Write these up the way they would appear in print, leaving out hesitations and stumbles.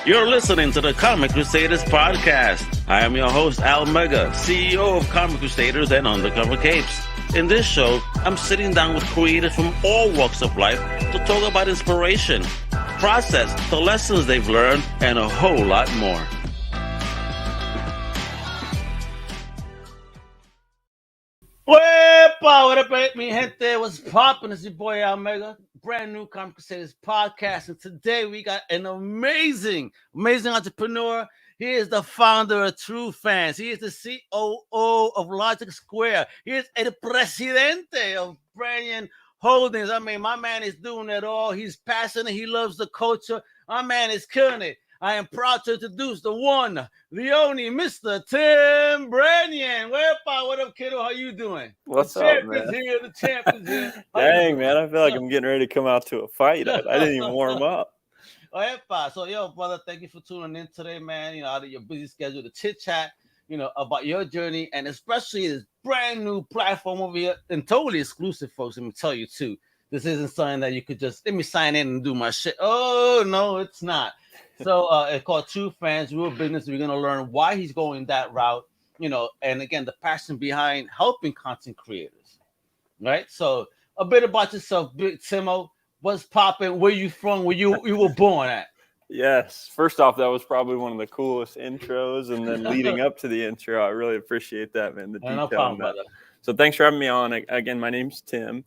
You're listening to the Comic Crusaders Podcast. I am your host, Al Mega, CEO of Comic Crusaders and Undercover Capes. In this show, I'm sitting down with creators from all walks of life to talk about inspiration, process, the lessons they've learned, and a whole lot more. Wepa, what up, mi gente? What's poppin'? It's your boy Al Mega, brand new Comic Crusaders Podcast, and today we got an amazing entrepreneur. He is the founder of TrueFanz. He is the COO of Logic-Square. He is el Presidente of Branyan Holdings. I mean, my man is doing it all. He's passionate. He loves the culture. My man is killing it. I am proud to introduce the one, the only, Mr. Tim Branyan. What up, kiddo? How you doing? What's up, man? The champ is here. Dang, man, I feel like I'm getting ready to come out to a fight. I didn't even warm up. So, brother, thank you for tuning in today, man. You know, out of your busy schedule to chit-chat, you know, about your journey, and especially this brand new platform over here, and totally exclusive, folks. Let me tell you, too. This isn't something that you could just, let me sign in and do my shit. Oh, no, it's not. So it's called TrueFanz, Real Business. We're going to learn why he's going that route, you know, and again, the passion behind helping content creators, right? So a bit about yourself, Big Timo. What's popping? Where you from? Where you were born at? Yes. First off, that was probably one of the coolest intros. And then leading up to the intro, I really appreciate that, man. The detail no problem, on that. brother. So thanks for having me on. Again, my name's Tim.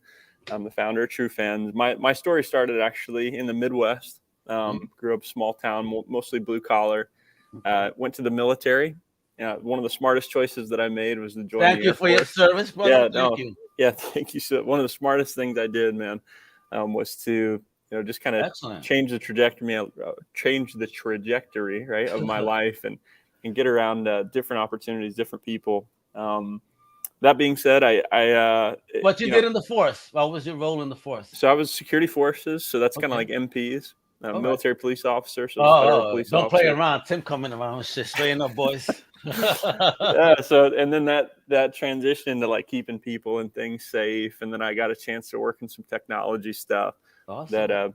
I'm the founder of TrueFanz. My story started actually in the Midwest. Grew up small town, mostly blue collar. Went to the military. One of the smartest choices that I made was to join. Thank you for your service, brother. Thank you. Yeah, thank you. So one of the smartest things I did, man, was to just kind of change the trajectory, right, of my life and get around different opportunities, different people. That being said, what you did in the force? What was your role in the force? So I was security forces. So that's kind of like MPs. Military police officer, so federal police don't officer. Play around. Tim coming around shit, straighten up, boys. Yeah. So and then that transition into like keeping people and things safe, and then I got a chance to work in some technology stuff. Awesome.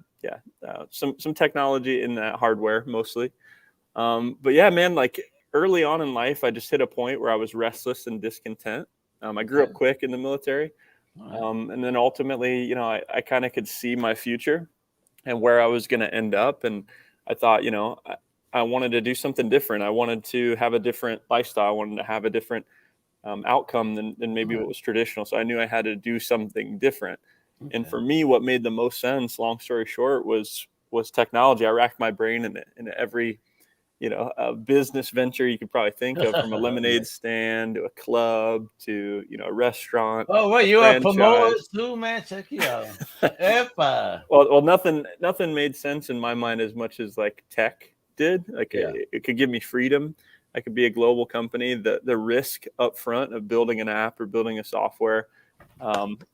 Some technology in that hardware mostly. But yeah, man, like early on in life, I just hit a point where I was restless and discontent. I grew up quick in the military, and then ultimately, I kind of could see my future and where I was going to end up. And I thought, I wanted to do something different. I wanted to have a different lifestyle. I wanted to have a different outcome than maybe what was traditional. So I knew I had to do something different. Okay. And for me, what made the most sense, long story short, was technology. I racked my brain in every, a business venture you could probably think of, from a lemonade stand to a club to, a restaurant. Oh, wait, you are promoters too, man. Check you out. Well, nothing made sense in my mind as much as like tech did. Like it could give me freedom. I could be a global company. The risk up front of building an app or building a software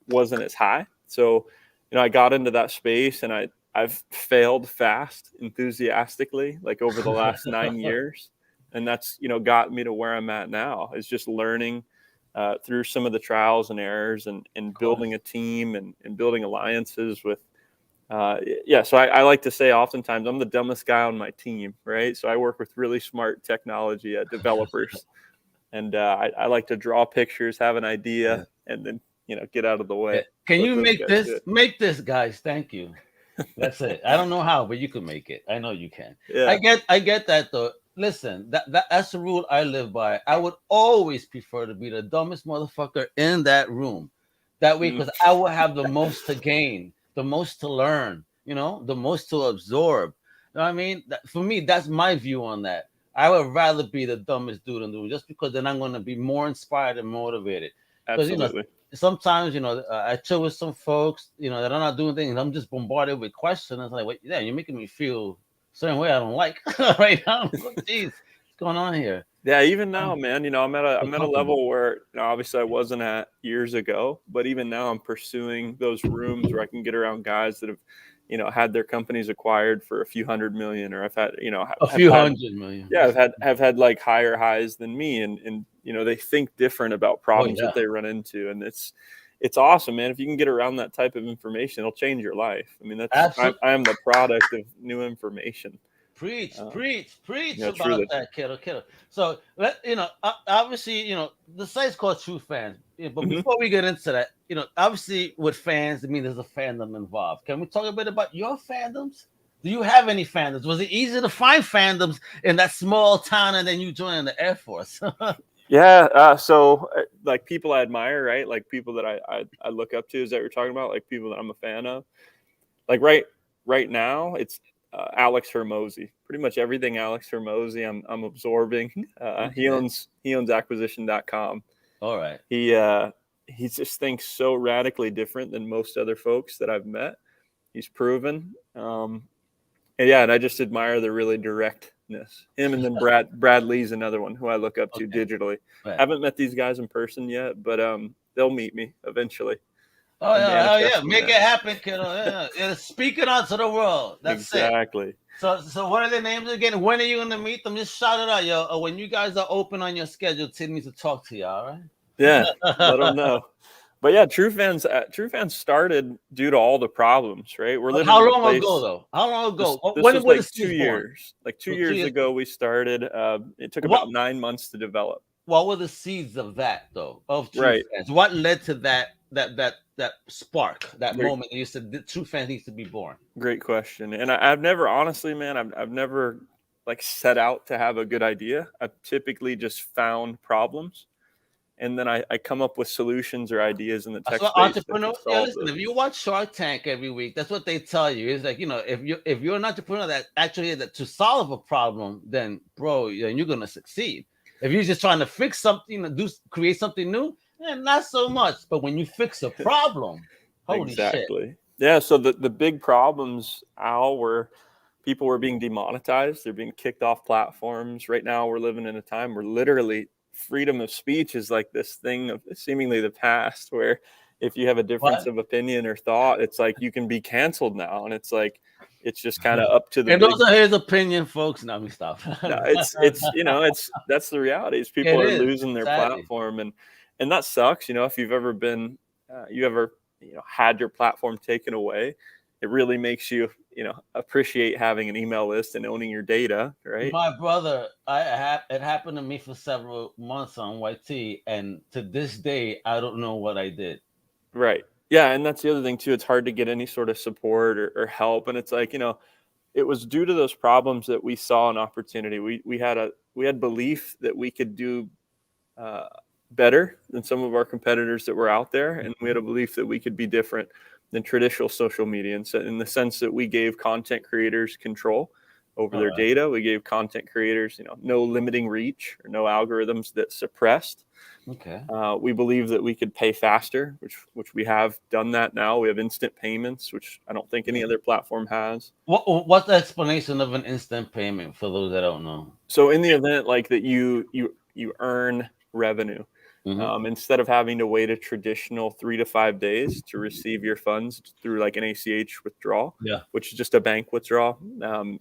wasn't as high. So, I got into that space, and I've failed fast, enthusiastically, like over the last 9 years. And that's, got me to where I'm at now, is just learning through some of the trials and errors and building a team and building alliances with. So I like to say oftentimes I'm the dumbest guy on my team, right? So I work with really smart technology developers. And I like to draw pictures, have an idea, and then, get out of the way. Can you make this? Make this, guys. Thank you. That's it. I don't know how, but you can make it. I know you can. Yeah. I get that though. Listen, that's the rule I live by. I would always prefer to be the dumbest motherfucker in that room. That way, because I will have the most to gain, the most to learn, the most to absorb. You know what I mean? For me, that's my view on that. I would rather be the dumbest dude in the room, just because then I'm going to be more inspired and motivated. Absolutely. Sometimes, I chill with some folks, that are not doing things. I'm just bombarded with questions. It's like, wait, yeah, you're making me feel a certain way I don't like right now. Jeez, what's going on here? Yeah, even now, man, I'm at a level where obviously I wasn't at years ago, but even now I'm pursuing those rooms where I can get around guys that have, had their companies acquired for a few $100 million, or I've had, a few $100 million. Yeah, I've had like higher highs than me, and they think different about problems that they run into, and it's awesome, man. If you can get around that type of information, it'll change your life. I mean, I am the product of new information. Preach Yeah, about truly. that, kiddo. So obviously, the site's called TrueFanz. But before we get into that, obviously with fans, I mean, there's a fandom involved. Can we talk a bit about your fandoms? Do you have any fandoms? Was it easy to find fandoms in that small town, and then you joined the Air Force? Yeah. So like people I admire, right? Like people that I look up to. Is that what you're talking about? Like people that I'm a fan of. Like right now, it's Alex Hermosi. Pretty much everything Alex Hermosi, I'm absorbing. He owns acquisition.com. All right. He just thinks so radically different than most other folks that I've met. He's proven. And I just admire the really directness. Him, and then Brad Lee's another one who I look up to digitally. Right. Haven't met these guys in person yet, but they'll meet me eventually. Oh yeah, make it happen, kiddo. Yeah. Speak it out to the world. That's exactly. So what are their names again? When are you gonna meet them? Just shout it out, yo. When you guys are open on your schedule, Tim needs to talk to you. All right. Yeah, let them know. But yeah, TrueFanz started due to all the problems, right? We're living. How long ago though? How long ago? This was like 2 years. Like 2 years ago, we started. It took about 9 months to develop. What were the seeds of that though? Of TrueFanz? What led to that spark, that moment that you said the TrueFanz needs to be born? Great question. And I've never, honestly, man, I've never like set out to have a good idea. I've typically just found problems. And then I come up with solutions or ideas in the tech space. Entrepreneur, listen, if you watch Shark Tank every week, that's what they tell you. It's like, if you're an entrepreneur that actually to solve a problem, then bro, you're gonna succeed. If you're just trying to fix something, create something new, not so much. But when you fix a problem, holy shit. Yeah. So the big problems, Al, were people were being demonetized. They're being kicked off platforms. Right now, we're living in a time where literally freedom of speech is like this thing of seemingly the past, where if you have a difference of opinion or thought, it's like you can be canceled now. And it's like, it's just kind of up to the. And those are his opinion, folks. Now we stop. No, it's that's the reality. Is people are losing their platform, and that sucks. If you've ever been, had your platform taken away, it really makes you, appreciate having an email list and owning your data, right? My brother, it happened to me for several months on YT, and to this day, I don't know what I did. Right. Yeah, and that's the other thing too. It's hard to get any sort of support or help, and it's like, it was due to those problems that we saw an opportunity. We had belief that we could do better than some of our competitors that were out there, and we had a belief that we could be different than traditional social media, and so in the sense that we gave content creators control over their data. We gave content creators, no limiting reach or no algorithms that suppressed. Okay. We believe that we could pay faster, which we have done that now. We have instant payments, which I don't think any other platform has. What's the explanation of an instant payment for those that don't know? So in the event like that, you earn revenue. Instead of having to wait a traditional 3 to 5 days to receive your funds through like an ACH withdrawal, which is just a bank withdrawal,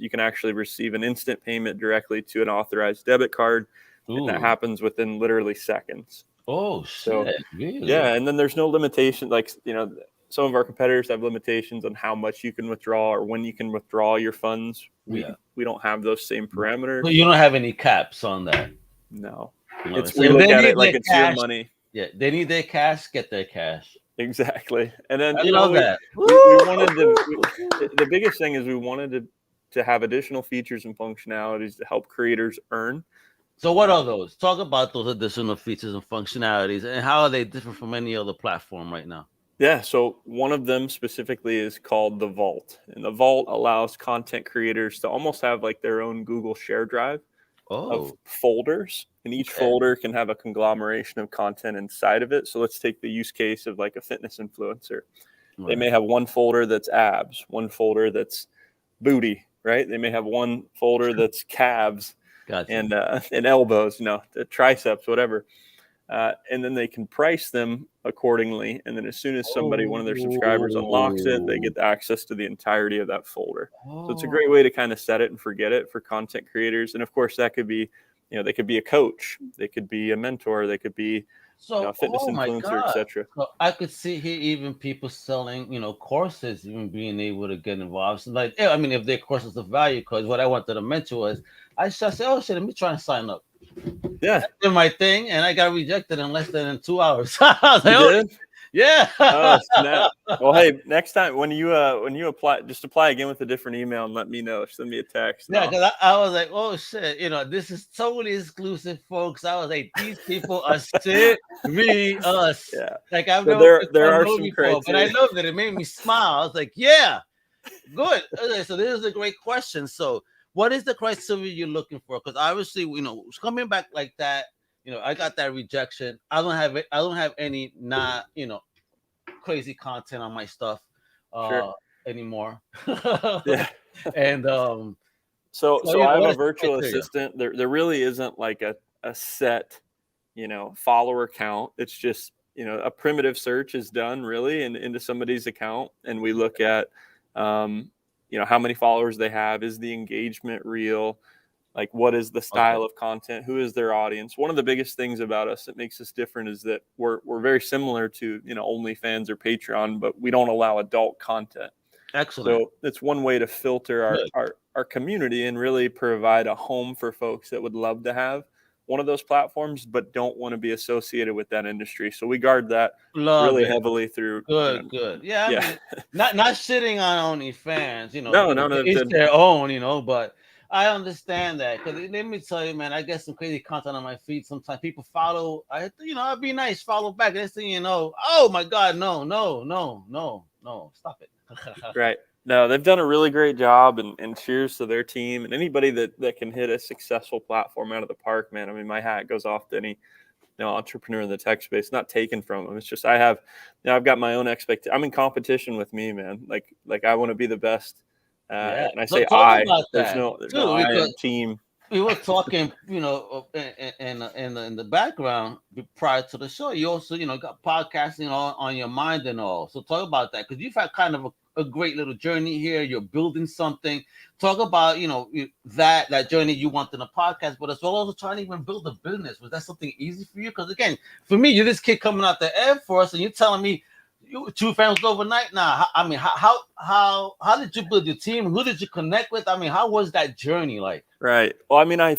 you can actually receive an instant payment directly to an authorized debit card. And that happens within literally seconds. Oh, shit. Really? Yeah. And then there's no limitation. Like, some of our competitors have limitations on how much you can withdraw or when you can withdraw your funds. We don't have those same parameters. But you don't have any caps on that. No. We look at it like it's your money. Yeah, they need their cash, get their cash. Exactly. And then I love that. We wanted the biggest thing is we wanted to have additional features and functionalities to help creators earn. So what are those? Talk about those additional features and functionalities, and how are they different from any other platform right now? Yeah, so one of them specifically is called the Vault. And the Vault allows content creators to almost have like their own Google Share Drive of folders, and each folder can have a conglomeration of content inside of it. So let's take the use case of like a fitness influencer. They may have one folder that's abs, one folder that's booty, right? They may have one folder that's calves and elbows, the triceps, whatever. And then they can price them accordingly. And then as soon as one of their subscribers unlocks it, they get access to the entirety of that folder. So it's a great way to kind of set it and forget it for content creators. And of course, that could be, they could be a coach, they could be a mentor, they could be So, fitness oh my influencer, God. etc. So I could see here even people selling, courses, even being able to get involved. So like, I mean, if their courses of value, because what I wanted to mention was, I said, oh shit, let me try and sign up. Yeah, I did my thing, and I got rejected in less than 2 hours. I was like, you oh, did. yeah. Oh snap! Well, hey, next time when you apply, just apply again with a different email and let me know. Send me a text. Yeah, because I was like, oh shit, this is totally exclusive, folks. I was like, these people are serious. Yeah. Like I've So never been there so are low some before, but I criteria. loved it. It made me smile. I was like, yeah, good. Okay, so this is a great question. So, what is the criteria you're looking for? Because obviously, coming back like that, I got that rejection. I don't have it. I don't have any not crazy content on my stuff Sure. anymore. Yeah. And So I have what a is the virtual criteria? assistant. There really isn't like a set, follower count. It's just, a primitive search is done really into somebody's account, and we look at, how many followers they have. Is the engagement real? Like, what is the style of content? Who is their audience? One of the biggest things about us that makes us different is that we're very similar to, OnlyFans or Patreon, but we don't allow adult content. Excellent. So it's one way to filter our community and really provide a home for folks that would love to have one of those platforms, but don't want to be associated with that industry. So we guard that Love really it. heavily through. Good, good. Yeah, I Yeah. mean, not shitting on OnlyFans, No, it's their own, but I understand that because let me tell you, man, I get some crazy content on my feed. Sometimes people follow, I'd be nice, follow back. Next thing you know, oh my God, no, stop it. Right. No, they've done a really great job, and cheers to their team and anybody that can hit a successful platform out of the park, man. I mean, my hat goes off to any entrepreneur in the tech space, not taken from them. It's just I've got my own expectation. I'm in competition with me, man. Like I want to be the best. Yeah. And I So say talk about there's that no too, I because in team. we were talking, in the background prior to the show. You also, got podcasting on your mind and all. So talk about that because you've had kind of a great little journey here. You're building something. Talk about, that journey you want in a podcast, but as well also trying to even build a business. Was that something easy for you? Because again, for me, you're this kid coming out the Air Force, and you're telling me TrueFanz overnight. Now, I mean, how did you build your team? Who did you connect with? I mean, how was that journey like? Right. Well, I mean, I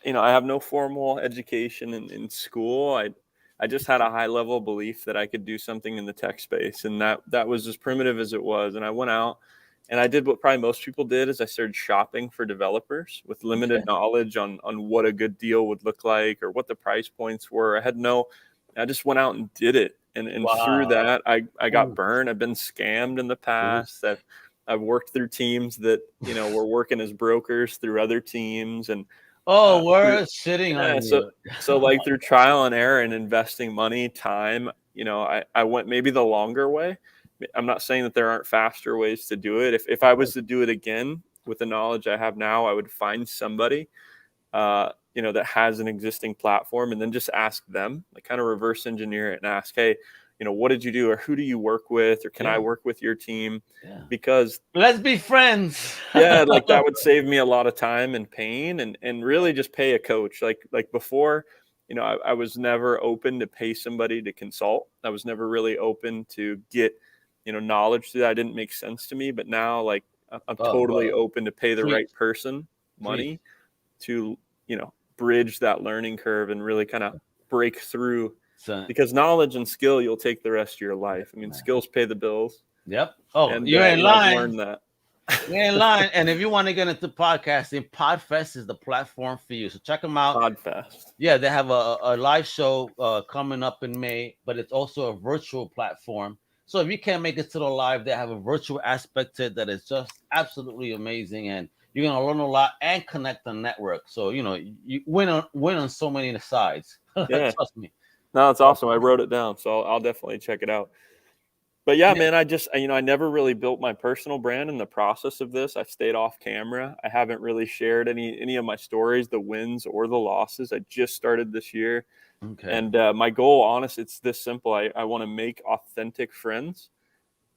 have no formal education in school. I just had a high level belief that I could do something in the tech space, and that was as primitive as it was. And I went out and I did what probably most people did is I started shopping for developers with limited knowledge on what a good deal would look like or what the price points were. I just went out and did it. And through that, I got burned. I've been scammed in the past. I've worked through teams that, were working as brokers through other teams. And we're sitting on you. So like through trial and error and investing money, time, I went maybe the longer way. I'm not saying that there aren't faster ways to do it. If I was to do it again with the knowledge I have now, I would find somebody, that has an existing platform and then just ask them, like kind of reverse engineer it and ask, hey, what did you do or who do you work with or can I work with your team? Yeah. Because let's be friends. like that would save me a lot of time and pain and really just pay a coach. Like before, I was never open to pay somebody to consult. I was never really open to get, knowledge that didn't make sense to me. But now like I'm totally open to pay the right person money to, bridge that learning curve and really kind of break through because knowledge and skill, you'll take the rest of your life. I mean, skills pay the bills. Yep. Oh, and, you're in line. I've learned that. You're in line. And if you want to get into podcasting, Podfest is the platform for you. So check them out. Podfest. Yeah, they have a live show coming up in May, but it's also a virtual platform. So if you can't make it to the live, they have a virtual aspect to it that is just absolutely amazing. And you're going to learn a lot and connect the network. So, you win on so many sides. Yeah. Trust me. No, it's awesome. I wrote it down, so I'll definitely check it out. But yeah, man, I never really built my personal brand in the process of this. I stayed off camera. I haven't really shared any of my stories, the wins or the losses. I just started this year. Okay. And my goal, honestly, it's this simple. I want to make authentic friends.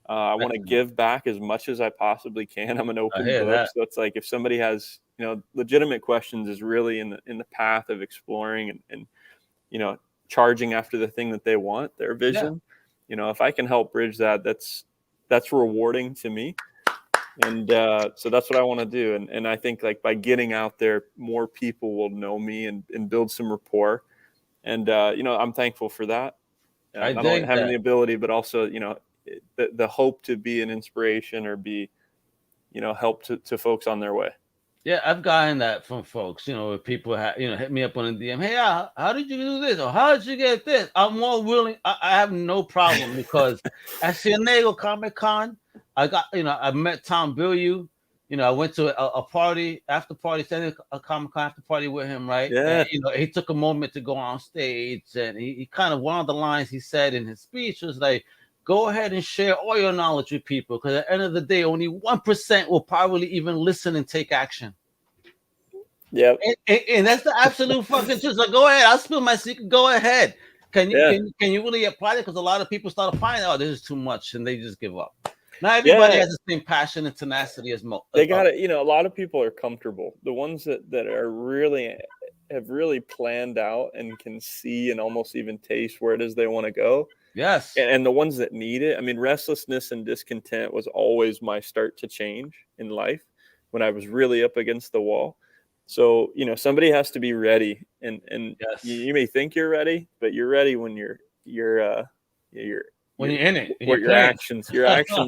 I want to give back as much as I possibly can. I'm an open book. So it's like if somebody has, legitimate questions is really in the path of exploring and charging after the thing that they want, their vision. You know, if I can help bridge that, that's rewarding to me. And so that's what I want to do. And I think like by getting out there, more people will know me and build some rapport. And, you know, I'm thankful for that. Not only having the ability, but also, you know, the hope to be an inspiration or be, you know, help to folks on their way. Yeah, I've gotten that from folks, you know, if people hit me up on a DM. Hey, how did you do this? Or how did you get this? I'm more willing. I have no problem because at San Diego Comic Con, I met Tom Billieu. You know, I went to a party, after party, San Diego Comic Con after party with him, right? Yeah. And, you know, he took a moment to go on stage, and he kind of, one of the lines he said in his speech was like, go ahead and share all your knowledge with people, because at the end of the day, only 1% will probably even listen and take action. Yeah, and that's the absolute fucking truth. So go ahead, I'll spill my secret. Go ahead. Can you really apply it? Because a lot of people start applying, oh, this is too much, and they just give up. Not everybody has the same passion and tenacity as most. They got it. You know, a lot of people are comfortable. The ones that are have really planned out and can see and almost even taste where it is they want to go. Yes. And the ones that need it. I mean, restlessness and discontent was always my start to change in life when I was really up against the wall. So, you know, somebody has to be ready, and you may think you're ready, but you're ready when you're in it. Your actions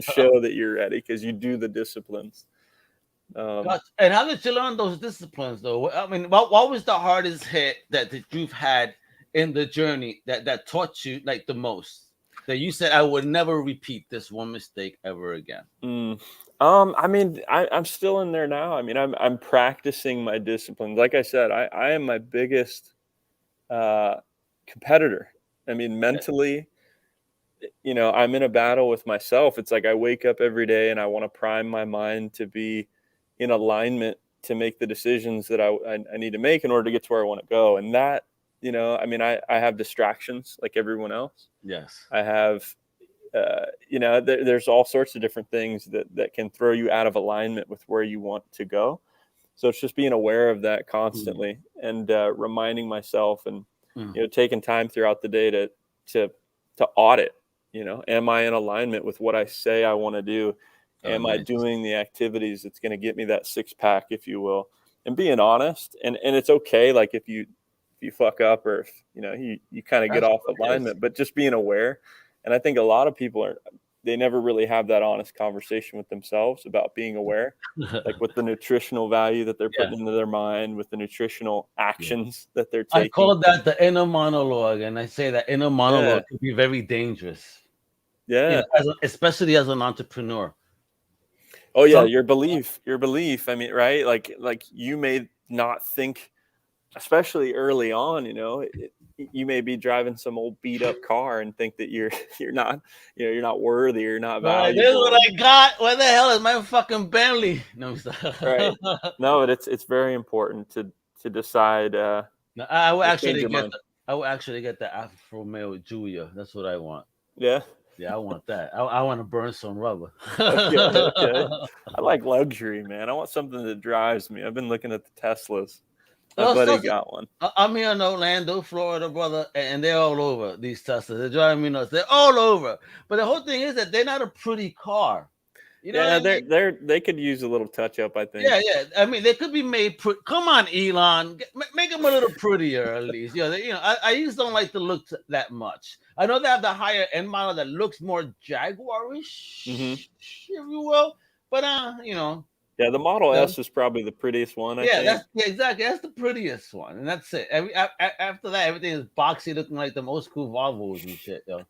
show that you're ready because you do the disciplines. And how did you learn those disciplines, though? I mean, what was the hardest hit that you've had in the journey that taught you like the most? That you said, I would never repeat this one mistake ever again. I mean, I'm still in there now. I mean, I'm practicing my disciplines. Like I said, I am my biggest competitor. I mean, mentally, you know, I'm in a battle with myself. It's like I wake up every day and I want to prime my mind to be in alignment to make the decisions that I need to make in order to get to where I want to go. And that, you know, I mean, I have distractions like everyone else. Yes. I have, you know, there's all sorts of different things that can throw you out of alignment with where you want to go. So it's just being aware of that constantly and reminding myself and, you know, taking time throughout the day to audit, you know, am I in alignment with what I say I want to do? Am I doing the activities that's going to get me that 6-pack, if you will, and being honest. And it's okay. Like if you fuck up or if, you know, you kind of get off alignment, but just being aware. And I think a lot of people they never really have that honest conversation with themselves about being aware, like with the nutritional value that they're putting into their mind, with the nutritional actions that they're taking. I call that the inner monologue. And I say that inner monologue can be very dangerous. Yeah. You know, especially as an entrepreneur. Oh yeah. Your belief. I mean, right. Like you may not think, especially early on, you know, you may be driving some old beat up car and think that you're not, you know, you're not worthy, you're not valuable. This is what I got. What the hell is my fucking Bentley? No, right. No, but it's very important to decide. I will actually get the Alfa Romeo Giulia. That's what I want. Yeah. Yeah, I want that. I want to burn some rubber. Okay. I like luxury, man. I want something that drives me. I've been looking at the Teslas. My buddy got one. I'm here in Orlando, Florida, brother, and they're all over, these Teslas. They're driving me nuts. They're all over. But the whole thing is that they're not a pretty car. You know they could use a little touch up, I think. Yeah. I mean, they could be made pretty. Come on, Elon, make them a little prettier at least. You know, I just don't like the look that much. I know they have the higher end model that looks more Jaguarish, if you will. But you know. Yeah, the Model S is probably the prettiest one. I think. Exactly. That's the prettiest one, and that's it. After that, everything is boxy, looking like the most cool Volvos and shit, though.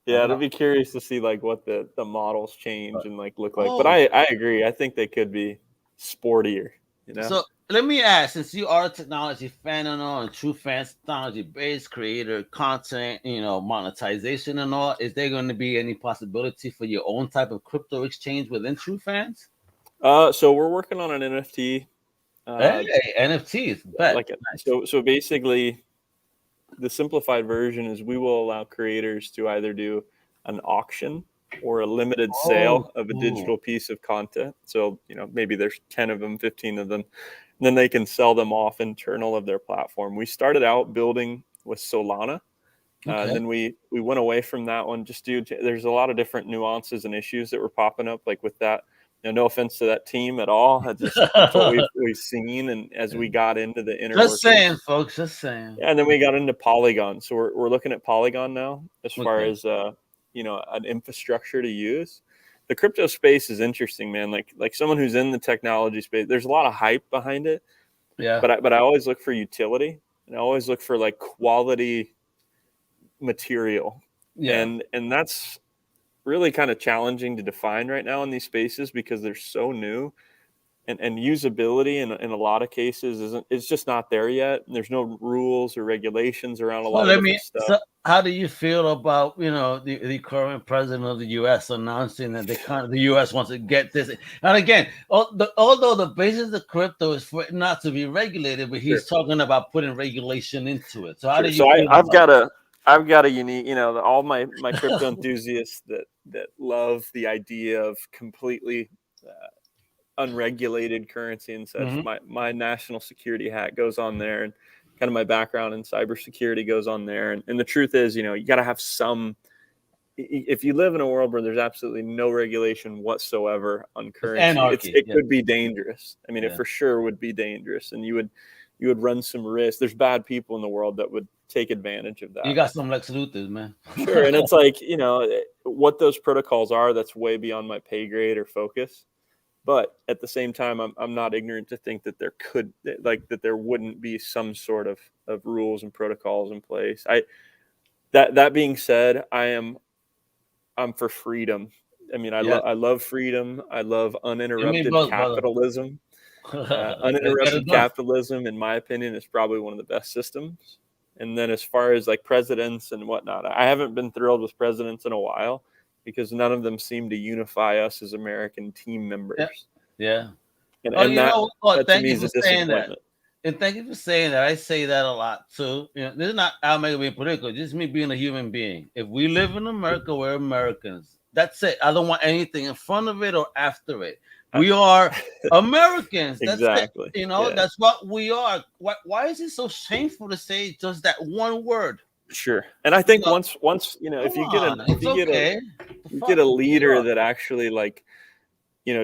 Yeah, it'll be curious to see like what the models change and like look like. But I agree. I think they could be sportier. You know. So let me ask, since you are a technology fan and all, and TrueFanz technology-based creator, content, you know, monetization and all, is there going to be any possibility for your own type of crypto exchange within TrueFanz? So we're working on an NFT. NFTs. So basically, the simplified version is we will allow creators to either do an auction or a limited sale of a digital piece of content. So, you know, maybe there's 10 of them, 15 of them, and then they can sell them off internal of their platform. We started out building with Solana, And then we went away from that one just due to there's a lot of different nuances and issues that were popping up, like with that. No offense to that team at all. That's what we've seen, and as we got into the inner just saying, folks, just saying. And then we got into Polygon, so we're looking at Polygon now as far as an infrastructure to use. The crypto space is interesting, man. Like someone who's in the technology space, there's a lot of hype behind it. Yeah. But I always look for utility, and I always look for like quality material. Yeah. And that's really kind of challenging to define right now in these spaces because they're so new, and usability in a lot of cases it's just not there yet. And there's no rules or regulations around a lot of different stuff. So how do you feel about the current president of the U.S. announcing that the U.S. wants to get this? And again, although the basis of crypto is for it not to be regulated, but he's talking about putting regulation into it. So how do you? So I've got a unique, all my crypto enthusiasts that love the idea of completely unregulated currency and such. Mm-hmm. My national security hat goes on there, and kind of my background in cybersecurity goes on there. And the truth is, you got to have some. If you live in a world where there's absolutely no regulation whatsoever on currency, anarchy, it could be dangerous. I mean, it for sure would be dangerous, and you would run some risk. There's bad people in the world that would take advantage of that. You got some Lex Luthors, man. Sure, and it's like what those protocols are. That's way beyond my pay grade or focus. But at the same time, I'm not ignorant to think that there wouldn't be some sort of rules and protocols in place. That being said, I'm for freedom. I mean, I love freedom. I love uninterrupted capitalism. Uninterrupted capitalism, in my opinion, is probably one of the best systems. And then as far as like presidents and whatnot, I haven't been thrilled with presidents in a while, because none of them seem to unify us as American team members. Yeah. And that to me is a disappointment. And thank you for saying that. I say that a lot too. This is not Almega being political, just me being a human being. If we live in America, we're Americans. That's it. I don't want anything in front of it or after it. We are Americans. That's exactly. It. That's what we are. Why is it so shameful to say just that one word? Sure. And I think once if you get a leader that actually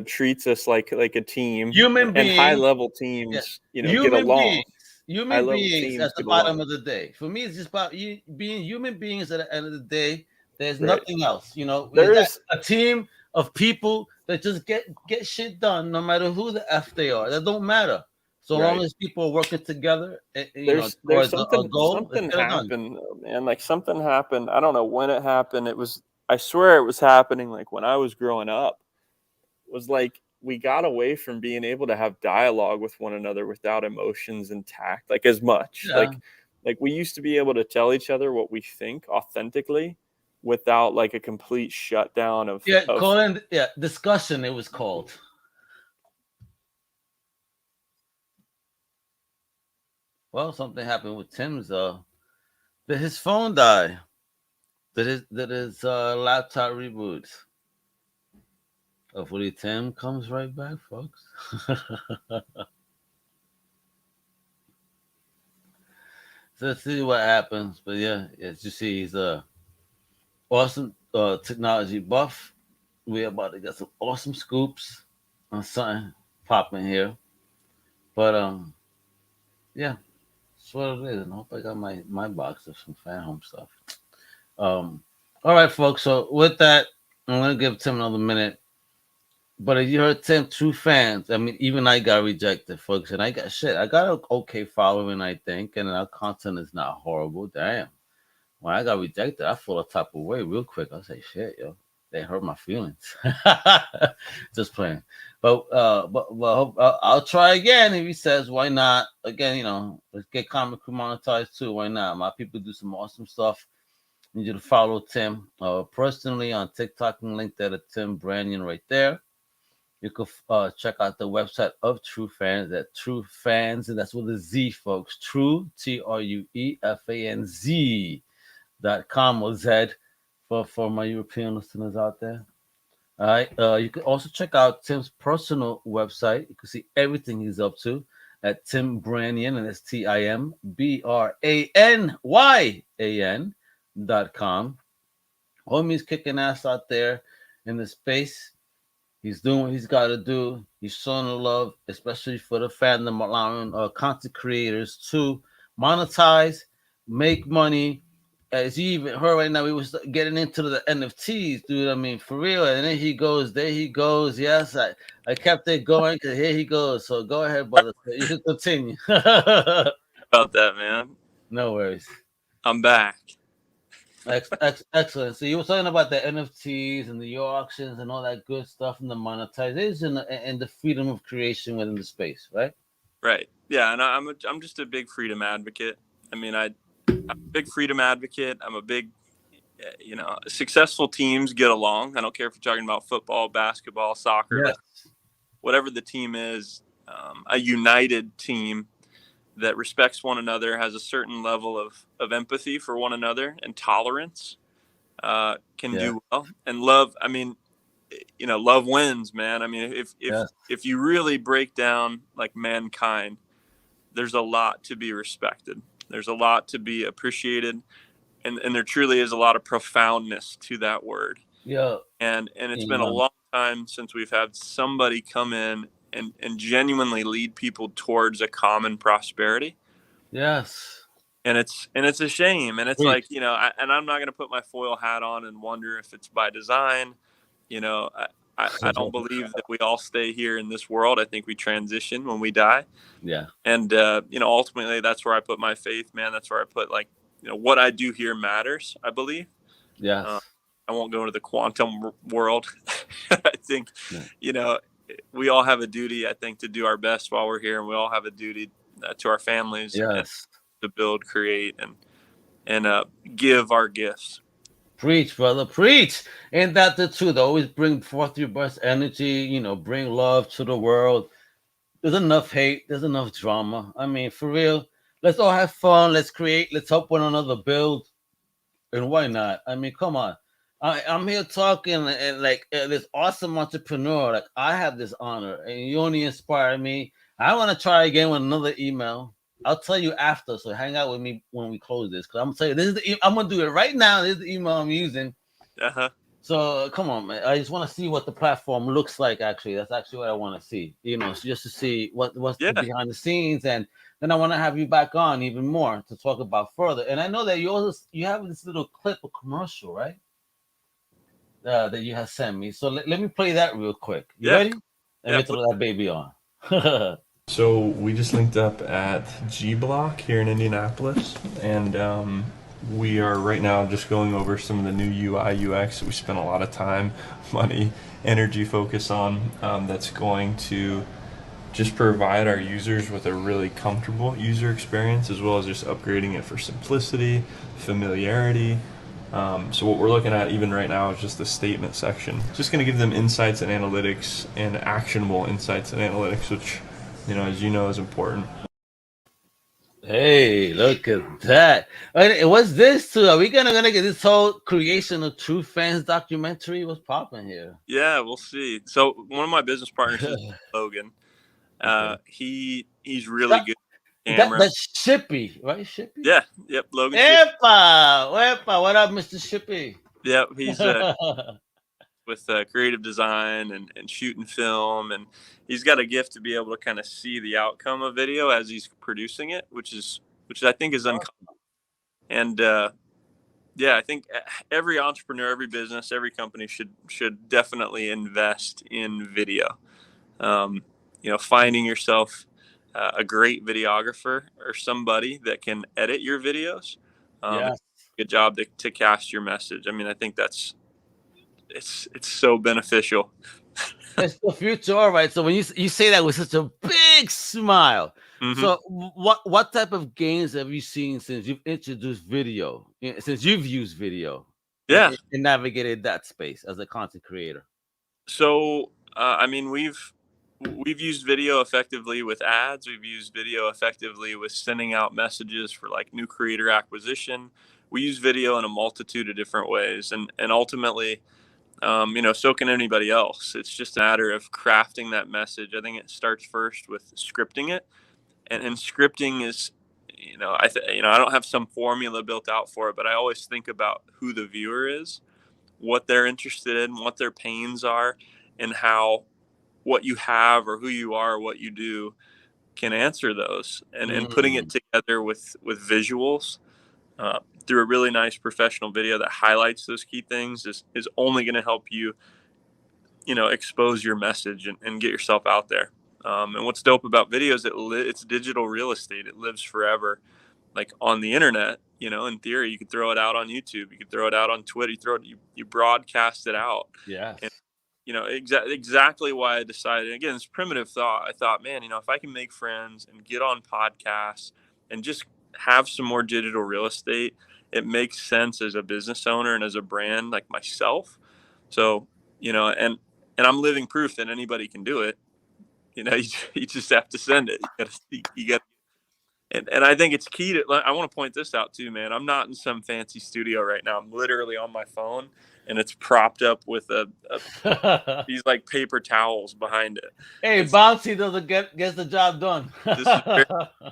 treats us like a team, human beings, and high level teams, get along. Human beings at the bottom of the day. For me, it's just about being human beings at the end of the day. There's nothing else. There's a team of people that just get shit done, no matter who the F they are. That don't matter. So long as people are working together, there's something happened, man. Like something happened. I don't know when it happened. I swear it was happening like when I was growing up. It was like we got away from being able to have dialogue with one another without emotions intact, like as much. Yeah. Like we used to be able to tell each other what we think authentically without like a complete shutdown of discussion. It was called. Well, something happened with Tim's. Did his phone die? Did his laptop reboot? Hopefully, Tim comes right back, folks. So let's see what happens. But yeah, as you see, he's awesome technology buff. We're about to get some awesome scoops on something popping here. But yeah. That's what it is. And I hope I got my box of some fan home stuff. All right, folks. So with that, I'm gonna give Tim another minute. But if you heard Tim, TrueFanz, I mean, even I got rejected, folks, and I got an okay following, I think, and our content is not horrible. Damn. When I got rejected, I feel a type of way real quick. I say, shit, yo, they hurt my feelings. Just playing. But I'll try again if he says, why not? Again, let's get Comic Crew monetized too. Why not? My people do some awesome stuff. I need you to follow Tim personally on TikTok and link that to Tim Branyan right there. You can check out the website of TrueFanz at TrueFanz, and that's with a Z, folks. True, TrueFanz.com or Z for my European listeners out there. All right. You can also check out Tim's personal website. You can see everything he's up to at Tim Branyan, and it's TimBranyan surpassed.com. Homie's kicking ass out there in the space. He's doing what he's got to do. He's showing the love, especially for the fandom, allowing content creators to monetize, make money. As you even heard right now, we was getting into the NFTs, dude. I mean, for real. And then he goes, there he goes. Yes, I kept it going because here he goes. So go ahead, brother. You can continue. About that, man. No worries. I'm back. Excellent. So you were talking about the NFTs and the auctions and all that good stuff and the monetization and the freedom of creation within the space, right? Right. Yeah, and I'm just a big freedom advocate. I mean, I'm a big freedom advocate. I'm a big, successful teams get along. I don't care if you're talking about football, basketball, soccer, Yes. whatever the team is. A united team that respects one another, has a certain level of empathy for one another and tolerance, can do well. And love, I mean, love wins, man. I mean, if you really break down like mankind, there's a lot to be respected. There's a lot to be appreciated. And there truly is a lot of profoundness to that word. Yeah. And it's been a long time since we've had somebody come in and genuinely lead people towards a common prosperity. Yes. And it's a shame. And it's like, and I'm not going to put my foil hat on and wonder if it's by design. I don't believe that we all stay here in this world. I think we transition when we die. Yeah. And, ultimately that's where I put my faith, man. That's where I put what I do here matters, I believe. Yeah. I won't go into the quantum world. I think, we all have a duty, I think, to do our best while we're here. And we all have a duty to our families to build, create, and give our gifts. Preach, brother, preach. Ain't that the truth? Always bring forth your best energy, bring love to the world. There's enough hate. There's enough drama. I mean, for real, let's all have fun. Let's create. Let's help one another build. And why not? I mean, come on. I'm here talking and this awesome entrepreneur. Like, I have this honor and you only inspire me. I want to try again with another email. I'll tell you after. So hang out with me when we close this. Because I'm going to tell you, this is I'm going to do it right now. This is the email I'm using. Uh-huh. So come on, man. I just want to see what the platform looks like, actually. That's actually what I want to see. So just to see what's behind the scenes. And then I want to have you back on even more to talk about further. And I know that you have this little clip of commercial, right? That you have sent me. So let me play that real quick. You ready? Let me throw that baby on. So we just linked up at G Block here in Indianapolis, and we are right now just going over some of the new UI UX that we spent a lot of time, money, energy focus on, that's going to just provide our users with a really comfortable user experience, as well as just upgrading it for simplicity, familiarity. So what we're looking at even right now is just the statement section. Just going to give them insights and analytics and actionable insights and analytics, which, as you know, is important. Hey, look at that. And what's this too? Are we gonna get this whole creation of TrueFanz documentary? What's popping here? Yeah, we'll see. So one of my business partners is Logan. He's really good. That's Shippy, right? Shippy? Yeah, yep. Logan. Epa, what up, Mr. Shippy? Yep, he's with creative design and shooting film, and he's got a gift to be able to kind of see the outcome of video as he's producing it, which I think is uncommon. And I think every entrepreneur, every business, every company should definitely invest in video. Finding yourself a great videographer or somebody that can edit your videos. Good job to cast your message. I mean, I think it's so beneficial. It's the future, all right. So when you say that with such a big smile, so what type of gains have you seen since you've introduced video, since you've used video, and navigated that space as a content creator? So I mean, we've used video effectively with ads. We've used video effectively with sending out messages for like new creator acquisition. We use video in a multitude of different ways, and ultimately, so can anybody else. It's just a matter of crafting that message. I think it starts first with scripting it, and scripting is, I don't have some formula built out for it, but I always think about who the viewer is, what they're interested in, what their pains are, and how what you have or who you are or what you do can answer those, and putting it together with visuals through a really nice professional video that highlights those key things is only going to help you, expose your message and get yourself out there. And what's dope about video is it's digital real estate. It lives forever. Like on the internet, in theory, you could throw it out on YouTube, you could throw it out on Twitter, you broadcast it out. Yes. And, exactly why I decided, again, it's primitive thought. I thought, man, if I can make friends and get on podcasts and just have some more digital real estate, it makes sense as a business owner and as a brand like myself. So, and I'm living proof that anybody can do it. You just have to send it. You got. And I think it's key to, I want to point this out too, man. I'm not in some fancy studio right now. I'm literally on my phone, and it's propped up with these like paper towels behind it. Hey, Bouncy doesn't gets the job done. This is very,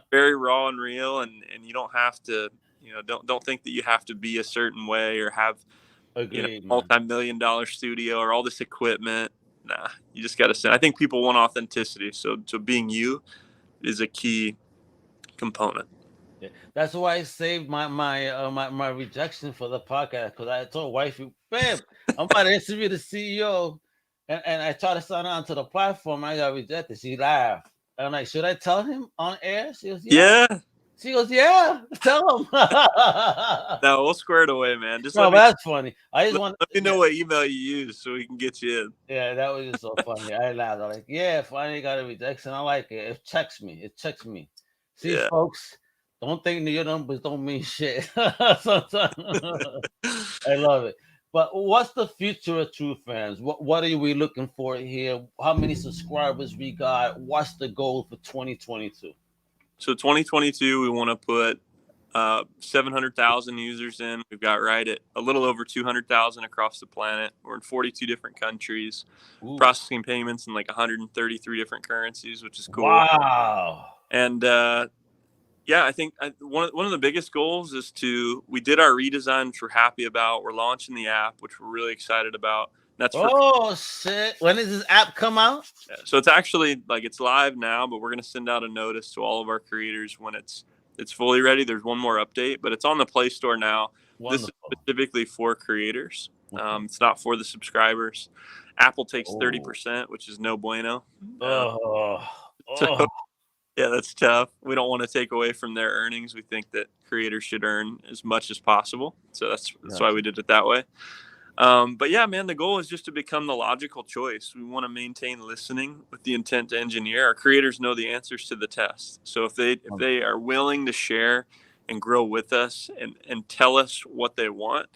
very raw and real, and you don't have to, don't think that you have to be a certain way or have multi-million-dollar studio or all this equipment. Nah, you just got to send. I think people want authenticity, so being you is a key component. Yeah. That's why I saved my rejection for the podcast, because I told wifey, babe, I'm about to interview the CEO, and I tried to sign on to the platform. I got rejected. She laughed. I'm like, should I tell him on air? She goes, yeah. She goes, yeah, tell him. No, we'll square it away, man. That's funny. Let me know what email you use so we can get you in. Yeah, that was just so funny. I laughed. I'm like, yeah, finally got a rejection. I like it. It checks me. See, folks, don't think your numbers don't mean shit. Sometimes. I love it. But what's the future of TrueFanz? What are we looking for here? How many subscribers we got? What's the goal for 2022? So 2022, we want to put 700,000 users in. We've got right at a little over 200,000 across the planet. We're in 42 different countries, processing payments in like 133 different currencies, which is cool. Wow. And I think one of the biggest goals is we did our redesign, which we're happy about. We're launching the app, which we're really excited about. That's shit. When does this app come out? Yeah, so it's actually it's live now, but we're going to send out a notice to all of our creators when it's fully ready. There's one more update, but it's on the Play Store now. Wonderful. This is specifically for creators. Okay. It's not for the subscribers. Apple takes 30%, which is no bueno. So, yeah, that's tough. We don't want to take away from their earnings. We think that creators should earn as much as possible. So that's why we did it that way. But yeah, man, the goal is just to become the logical choice. We want to maintain listening with the intent to engineer. Our creators know the answers to the test. So if they are willing to share and grow with us and tell us what they want,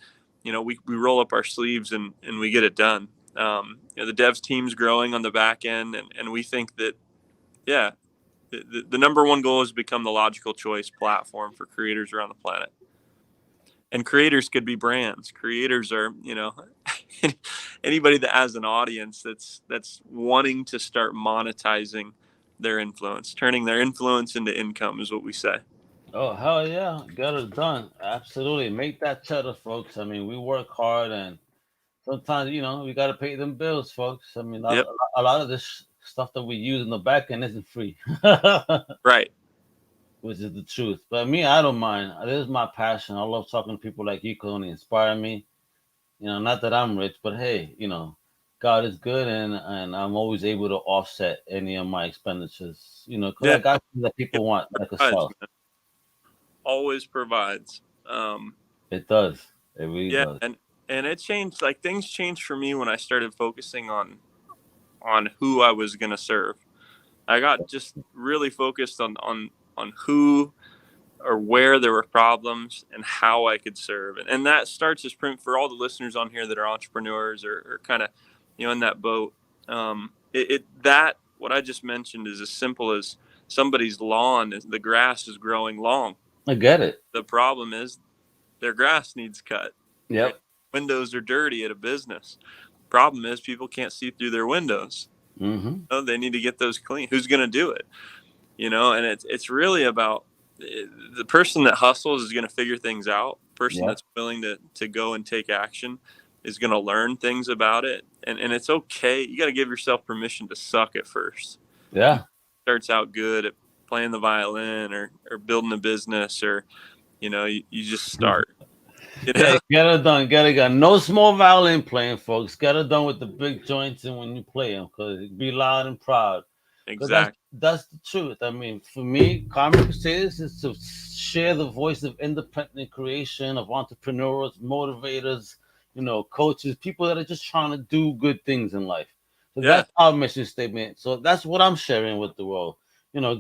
we roll up our sleeves and we get it done. The devs team's growing on the back end, and we think that, the number one goal is to become the logical choice platform for creators around the planet. And creators could be brands. Creators are, anybody that has an audience that's wanting to start monetizing their influence, turning their influence into income is what we say. Oh, hell yeah. Get it done. Absolutely. Make that cheddar, folks. I mean, we work hard, and sometimes, we got to pay them bills, folks. I mean, a lot of this stuff that we use in the back end isn't free. Right. Which is the truth. But me, I don't mind. This is my passion. I love talking to people like you, because only inspire me. Not that I'm rich, but hey, God is good, and I'm always able to offset any of my expenditures. Because I got things that people want, like a self. Always provides. It does. It really does. And it changed. Like, things changed for me when I started focusing on who I was going to serve. I got just really focused on who or where there were problems and how I could serve. And that starts as print for all the listeners on here that are entrepreneurs or kind of, in that boat. That what I just mentioned is as simple as somebody's lawn, the grass is growing long. I get it. The problem is their grass needs cut. Yep. Right? Windows are dirty at a business. Problem is people can't see through their windows. Mm-hmm. They need to get those clean. Who's going to do it? And it's really about the person that hustles is going to figure things out. Person Yeah. that's willing to go and take action is going to learn things about it. And it's okay. You got to give yourself permission to suck at first. Yeah. Starts out good at playing the violin or building a business, or, you just start. Yeah, get it done. Get it done. No small violin playing, folks. Get it done with the big joints and when you play them, because be loud and proud. Exactly. That's the truth. I mean, for me, Comic Crusaders is to share the voice of independent creation, of entrepreneurs, motivators, coaches, people that are just trying to do good things in life. So that's our mission statement. So that's what I'm sharing with the world.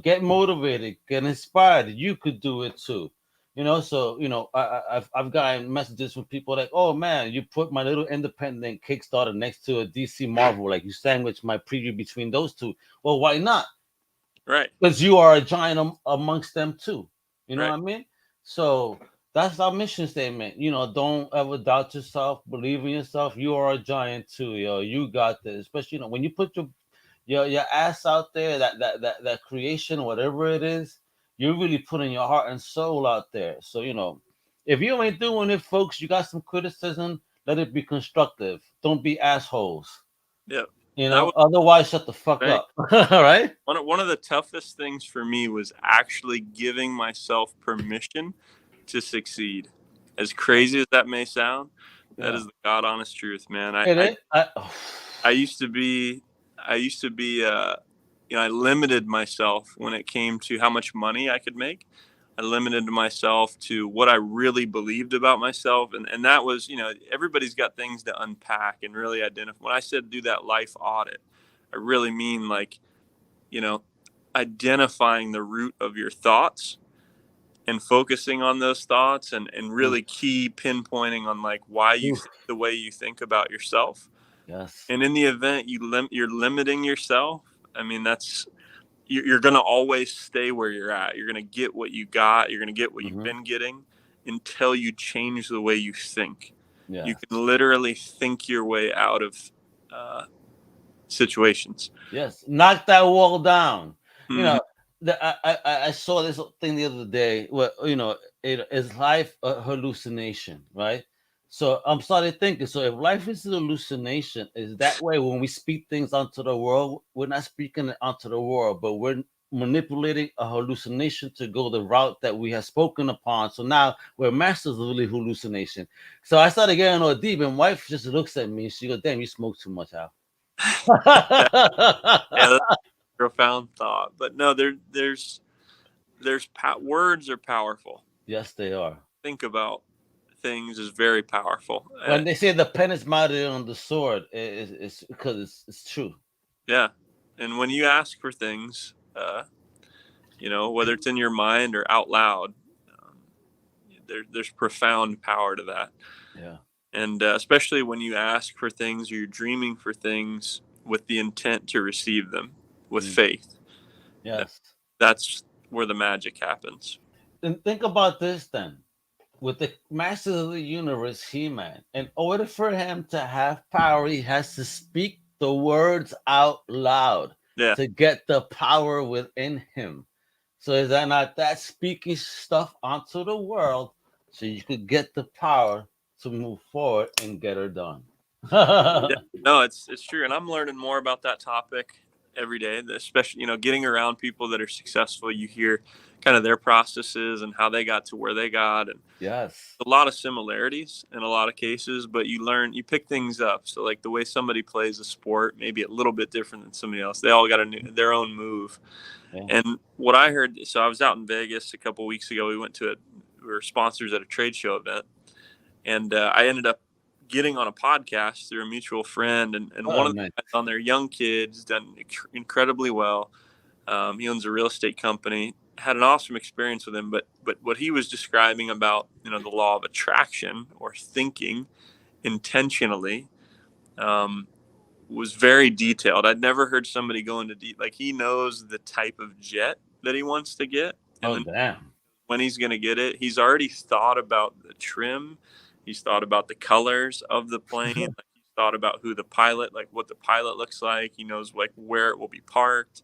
Get motivated, get inspired. You could do it too. So I've gotten messages from people like, oh man, you put my little independent Kickstarter next to a DC Marvel, like you sandwich my preview between those two. Well, why not? Right. Because you are a giant amongst them too. You know Right. what I mean? So that's our mission statement. Don't ever doubt yourself. Believe in yourself. You are a giant too, yo. You got this. Especially when you put your ass out there, that creation, whatever it is, you're really putting your heart and soul out there. So if you ain't doing it, folks, you got some criticism. Let it be constructive. Don't be assholes. Yeah. Otherwise, shut the fuck up. All right. One of the toughest things for me was actually giving myself permission to succeed. As crazy as that may sound, that is the God honest truth, man. I used to be, I limited myself when it came to how much money I could make. I limited myself to what I really believed about myself. And that was, everybody's got things to unpack and really identify. When I said do that life audit, I really mean identifying the root of your thoughts and focusing on those thoughts and really key pinpointing on why you think the way you think about yourself. Yes. And in the event you're limiting yourself, I mean, you're going to always stay where you're at. You're going to get what you got. You're going to get what you've been getting until you change the way you think. Yeah. You can literally think your way out of situations. Yes. Knock that wall down. I saw this thing the other day where, is life a hallucination, right? So I'm starting thinking, so if life is a hallucination, is that way when we speak things onto the world, we're not speaking it onto the world, but we're manipulating a hallucination to go the route that we have spoken upon. So now we're masters of the hallucination. So I started getting all deep, and wife just looks at me and she goes, damn, you smoke too much, Al. Yeah, that's a profound thought. But no, there's words are powerful. Yes, they are. Think about things is very powerful. When they say the pen is mounted on the sword, it's because it's true. Yeah, and when you ask for things, whether it's in your mind or out loud, there's profound power to that. Yeah. And especially when you ask for things or you're dreaming for things with the intent to receive them with faith. Yes. That's where the magic happens. And think about this then. With the Masters of the Universe, He-Man, in order for him to have power, he has to speak the words out loud to get the power within him. So is that not that speaking stuff onto the world so you could get the power to move forward and get her done? No, it's true. And I'm learning more about that topic every day, especially, getting around people that are successful. You hear kind of their processes and how they got to where they got. And yes, a lot of similarities in a lot of cases, but you pick things up. So like the way somebody plays a sport, maybe a little bit different than somebody else. They all got their own move. Yeah. And what I heard, so I was out in Vegas a couple of weeks ago. We were sponsors at a trade show event, and I ended up getting on a podcast through a mutual friend, and one of the guys on there, young kids, done incredibly well. He owns a real estate company. Had an awesome experience with him, but what he was describing about the law of attraction or thinking intentionally was very detailed. I'd never heard somebody go into deep. Like, he knows the type of jet that he wants to get, and when he's going to get it. He's already thought about the trim. He's thought about the colors of the plane. He's thought about what the pilot looks like. He knows where it will be parked,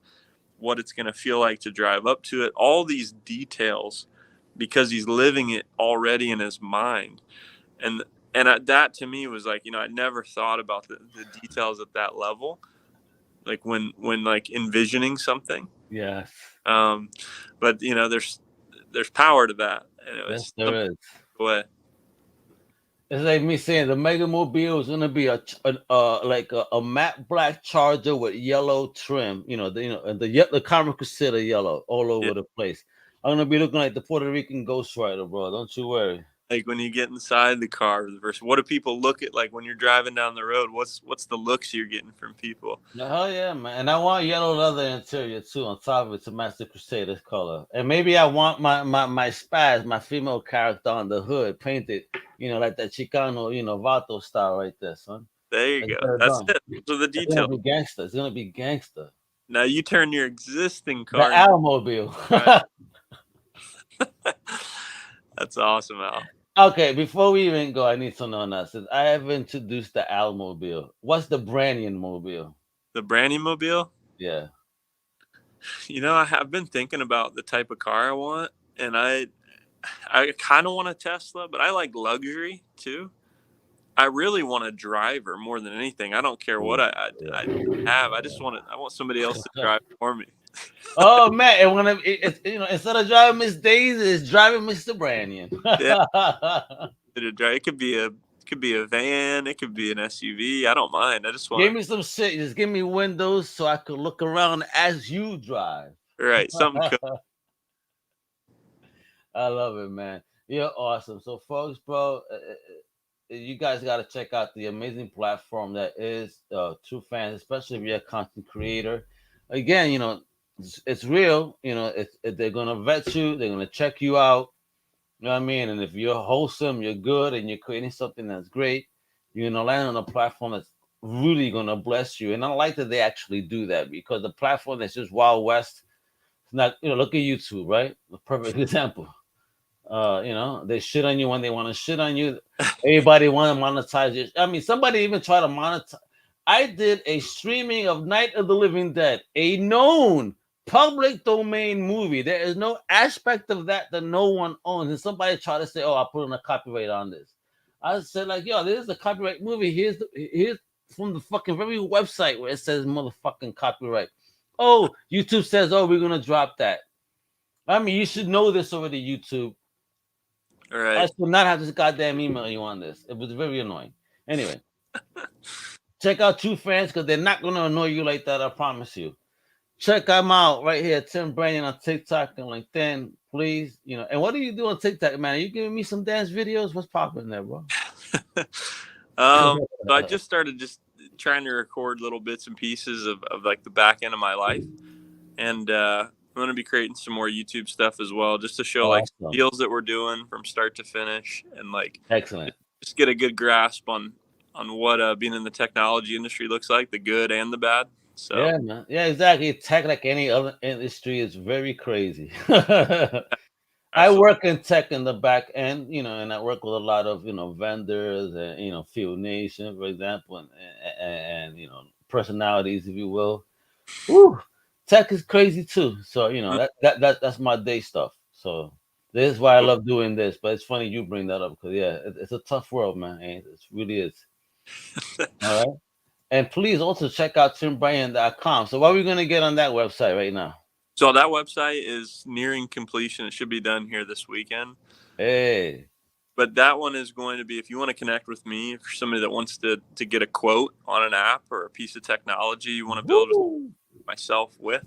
what it's going to feel like to drive up to it, all these details, because he's living it already in his mind. And that to me was like, I never thought about the details at that level, like when like envisioning something. Yes. But there's power to that. Yes, there is. Way. It's like me saying the Mega Mobile is gonna be a matte black Charger with yellow trim. The Comic Crusader yellow all over the place. I'm gonna be looking like the Puerto Rican Ghost Rider, bro. Don't you worry. Like when you get inside the car, what do people look at? Like when you're driving down the road, what's the looks you're getting from people? Oh yeah, man. And I want yellow leather interior too on top of it to match the Crusaders color. And maybe I want my Spaz, my female character on the hood painted, like that Chicano, Vato style right there, son. There you go. That's it. So the details. It's gonna be gangster. Now you turn your existing car. The Almobile. Right. That's awesome, Al. Okay, before we even go, I need to know now. Since I have introduced the Almobile, what's the Branyan mobile? The Branyan mobile? Yeah. I have been thinking about the type of car I want, and I kind of want a Tesla, but I like luxury too. I really want a driver more than anything. I don't care what I have. I want somebody else to drive for me. Oh man, instead of driving Miss Daisy, it's driving Mr. Branyan. Yeah. It could be a van, it could be an SUV. I don't mind. I just want give me some shit. Just give me windows so I could look around as you drive. Right, something cool. I love it, man. You're awesome. So, folks, bro, you guys got to check out the amazing platform that is TrueFanz, especially if you're a content creator. Again, it's real. They're gonna vet you. They're gonna check you out. You know what I mean? And if you're wholesome, you're good, and you're creating something that's great, you're gonna land on a platform that's really gonna bless you. And I like that they actually do that, because the platform that's just Wild West, it's not. Look at YouTube, right? A perfect example. They shit on you when they want to shit on you. Everybody want to monetize it. I mean, somebody even try to monetize. I did a streaming of Night of the Living Dead, a known public domain movie. There is no aspect of that no one owns. And somebody tried to say, "Oh, I put in a copyright on this." I said, like, "Yo, this is a copyright movie. Here's from the fucking very website where it says motherfucking copyright." Oh, YouTube says, "Oh, we're gonna drop that." I mean, you should know this already, YouTube. All right. I should not have this goddamn email you on this. It was very annoying. Anyway. Check out TrueFanz, because they're not going to annoy you like that, I promise you. Check them out right here, Tim Branyan on TikTok and LinkedIn, please. And what do you do on TikTok, man? Are you giving me some dance videos? What's popping there, bro? So I just started trying to record little bits and pieces of like the back end of my life. And I'm going to be creating some more YouTube stuff as well, just to show like deals that we're doing from start to finish, and like excellent. Just get a good grasp on what being in the technology industry looks like, the good and the bad. So yeah, man. Yeah, exactly. Tech, like any other industry, is very crazy. I work in tech in the back end, and I work with a lot of vendors and Field Nation, for example, and personalities, if you will. Woo! Tech is crazy too. So that's my day stuff. So this is why I love doing this. But it's funny you bring that up, because it's a tough world, man. It really is. All right. And please also check out timbranyan.com. So what are we going to get on that website right now? So that website is nearing completion. It should be done here this weekend. Hey. But that one is going to be, if you want to connect with me, for somebody that wants to get a quote on an app or a piece of technology you want to build myself with.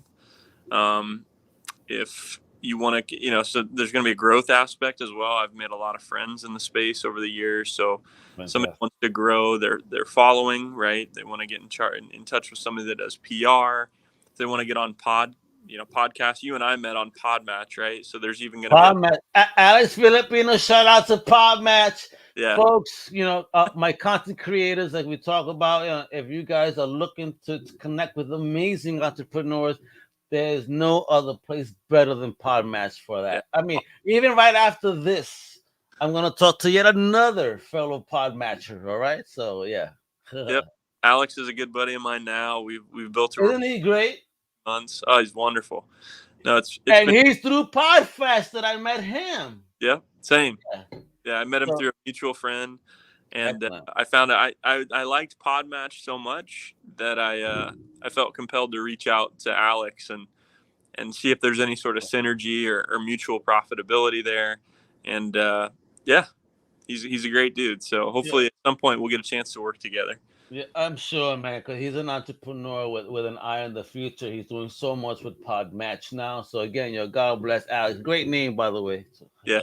If you want to, so there's going to be a growth aspect as well. I've made a lot of friends in the space over the years. So somebody wants to grow their following, right? They want to get in touch with somebody that does PR. They want to get on podcast. You and I met on Podmatch, right? So there's even going to Podmatch. Alex Filipino, shout out to Podmatch. Yeah, folks, my content creators, like we talk about, if you guys are looking to connect with amazing entrepreneurs, there's no other place better than Podmatch for that. Yeah. I mean, even right after this, I'm going to talk to yet another fellow Podmatcher. All right. So, yeah. Yep. Alex is a good buddy of mine now. We've built Isn't he great? months. Oh, he's wonderful. No, he's through Podfest that I met him. Yeah, same. Yeah, I met him through a mutual friend, and I found I liked Podmatch so much that I felt compelled to reach out to Alex and see if there's any sort of synergy or mutual profitability there. And he's a great dude. So hopefully at some point we'll get a chance to work together. Yeah, I'm sure, man, because he's an entrepreneur with an eye on the future. He's doing so much with Podmatch now. So again, God bless Alex. Great name, by the way. Yeah.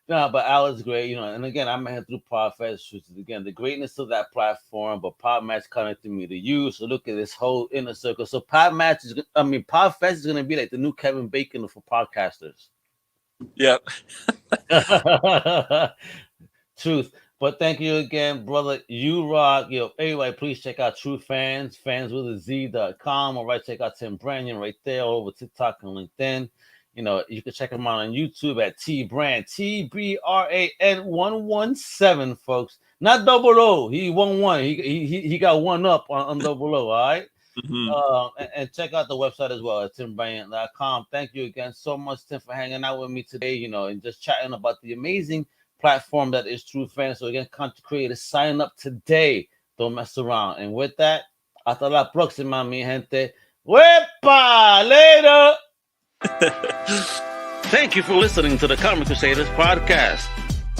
No, but Alex is great, and again, I met him through Podfest, which is, again, the greatness of that platform, but Podmatch connected me to you. So look at this whole inner circle. So Podfest is going to be like the new Kevin Bacon for podcasters. Yep. Truth. But thank you again, brother. You rock. Everybody, please check out TrueFanz, fanswithaz.com. All right, check out Tim Branyan right there all over TikTok and LinkedIn. You can check him out on YouTube at Tbran, TBRAN 117, folks. Not 00. He 11. He got one up on 00. All right. Mm-hmm. And check out the website as well at timbranyan.com. Thank you again so much, Tim, for hanging out with me today. And just chatting about the amazing platform that is TrueFanz. So again, content creators, sign up today. Don't mess around. And with that, hasta la próxima, mi gente. Wepa! Later! Thank you for listening to the Comic Crusaders Podcast.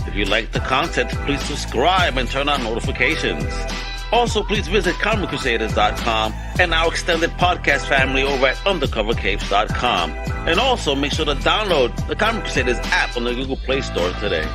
If you like the content, please subscribe and turn on notifications. Also, please visit comiccrusaders.com and our extended podcast family over at undercovercapes.com. And also make sure to download the Comic Crusaders app on the Google Play Store today.